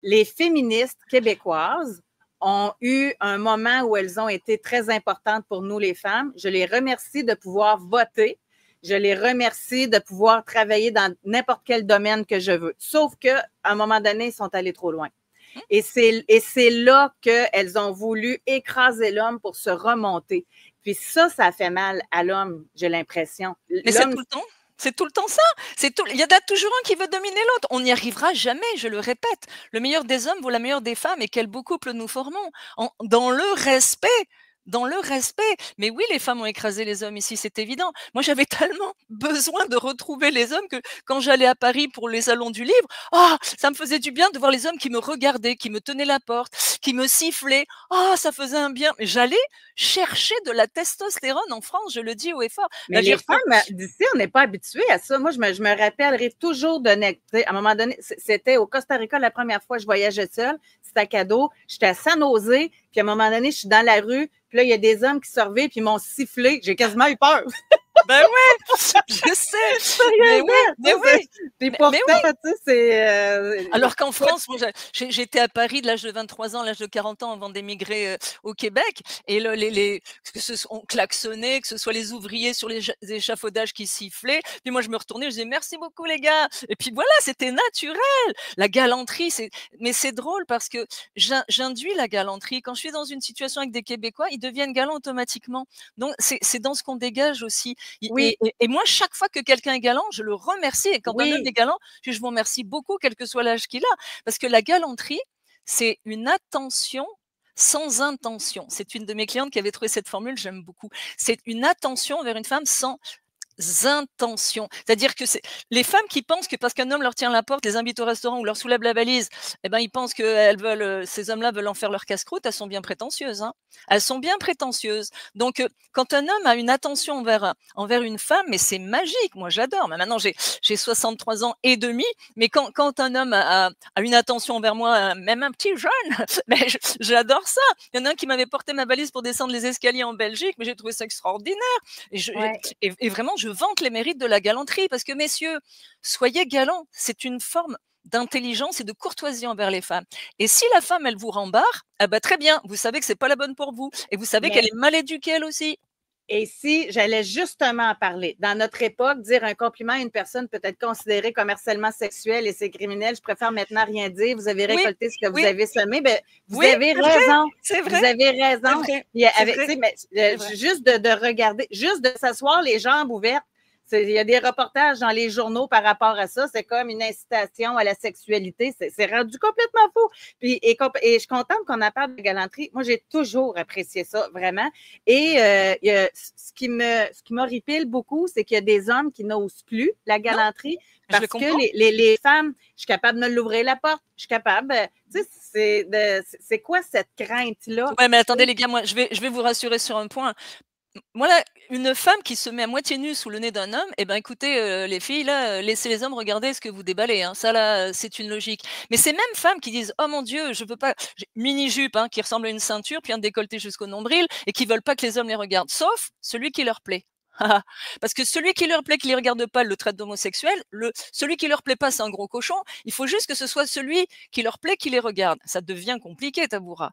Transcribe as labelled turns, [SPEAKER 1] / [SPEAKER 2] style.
[SPEAKER 1] les féministes québécoises ont eu un moment où elles ont été très importantes pour nous, les femmes. Je les remercie de pouvoir voter. Je les remercie de pouvoir travailler dans n'importe quel domaine que je veux. Sauf qu'à un moment donné, ils sont allés trop loin. Et c'est là qu'elles ont voulu écraser l'homme pour se remonter. Puis ça fait mal à l'homme, j'ai l'impression.
[SPEAKER 2] Mais c'est tout le temps. C'est tout le temps ça. Il y en a toujours un qui veut dominer l'autre. On n'y arrivera jamais, je le répète. Le meilleur des hommes vaut la meilleure des femmes. Et quel beau couple nous formons. Dans le respect. Dans le respect. Mais oui, les femmes ont écrasé les hommes ici, c'est évident. Moi, j'avais tellement besoin de retrouver les hommes que quand j'allais à Paris pour les salons du livre, ça me faisait du bien de voir les hommes qui me regardaient, qui me tenaient la porte, qui me sifflaient. Ça faisait un bien. J'allais chercher de la testostérone en France, je le dis haut et fort.
[SPEAKER 1] Mais les femmes d'ici, on n'est pas habitués à ça. Moi, je me rappellerai toujours de à un moment donné, c'était au Costa Rica la première fois que je voyageais seule. C'était à cadeau. J'étais à San Jose. Puis à un moment donné, je suis dans la rue. Puis là, il y a des hommes qui sorvaient puis ils m'ont sifflé. J'ai quasiment eu peur.
[SPEAKER 2] Ben oui, je sais. Mais oui.
[SPEAKER 1] Puis pourtant, tu sais, c'est...
[SPEAKER 2] Alors qu'en France, j'étais à Paris de l'âge de 23 ans à l'âge de 40 ans avant d'émigrer au Québec. Et on klaxonnait, que ce soit les ouvriers sur les échafaudages qui sifflaient. Puis moi, je me retournais, je disais merci beaucoup les gars. Et puis voilà, c'était naturel. La galanterie, mais c'est drôle parce que j'induis la galanterie. Quand je suis dans une situation avec des Québécois, ils deviennent galants automatiquement. Donc, c'est dans ce qu'on dégage aussi.
[SPEAKER 1] Oui.
[SPEAKER 2] Et moi, chaque fois que quelqu'un est galant, je le remercie. Et quand un homme est galant, je vous remercie beaucoup, quel que soit l'âge qu'il a. Parce que la galanterie, c'est une attention sans intention. C'est une de mes clientes qui avait trouvé cette formule, j'aime beaucoup. C'est une attention vers une femme sans intentions. C'est-à-dire que c'est les femmes qui pensent que parce qu'un homme leur tient la porte, les invite au restaurant ou leur soulève la valise, ils pensent que ces hommes-là veulent en faire leur casse-croûte. Elles sont bien prétentieuses. Hein. Elles sont bien prétentieuses. Donc, quand un homme a une attention envers une femme, mais c'est magique. Moi, j'adore. Mais maintenant, j'ai 63 ans et demi. Mais quand un homme a une attention envers moi, même un petit jeune, mais j'adore ça. Il y en a un qui m'avait porté ma valise pour descendre les escaliers en Belgique, mais j'ai trouvé ça extraordinaire. Et vraiment, je vante les mérites de la galanterie parce que, messieurs, soyez galants. C'est une forme d'intelligence et de courtoisie envers les femmes. Et si la femme, elle vous rembarre, très bien, vous savez que c'est pas la bonne pour vous. Et vous savez qu'elle est mal éduquée, elle aussi.
[SPEAKER 1] Et si j'allais justement en parler, dans notre époque, dire un compliment à une personne peut être considéré commercialement sexuel et c'est criminel, je préfère maintenant rien dire. Vous avez récolté ce que vous avez semé. Vous avez raison.
[SPEAKER 2] C'est vrai.
[SPEAKER 1] Vous avez raison. Juste de regarder, juste de s'asseoir les jambes ouvertes. Il y a des reportages dans les journaux par rapport à ça. C'est comme une incitation à la sexualité. C'est rendu complètement fou. Et je suis contente qu'on en parle de galanterie. Moi, j'ai toujours apprécié ça, vraiment. Et ce qui m'horripile beaucoup, c'est qu'il y a des hommes qui n'osent plus la galanterie parce que les femmes, je suis capable de me l'ouvrir la porte. Je suis capable. Tu sais, c'est quoi cette crainte-là?
[SPEAKER 2] Oui, mais attendez, les gars, moi, je vais vous rassurer sur un point. Moi, là, une femme qui se met à moitié nue sous le nez d'un homme, écoutez, les filles, là, laissez les hommes regarder ce que vous déballez. Hein. Ça, là, c'est une logique. Mais ces mêmes femmes qui disent « Oh mon Dieu, je veux pas… » Mini-jupe qui ressemble à une ceinture, puis un décolleté jusqu'au nombril, et qui veulent pas que les hommes les regardent, sauf celui qui leur plaît. Parce que celui qui leur plaît, qui les regarde pas, le traite d'homosexuel. Celui qui leur plaît pas, c'est un gros cochon. Il faut juste que ce soit celui qui leur plaît, qui les regarde. Ça devient compliqué, Taboura.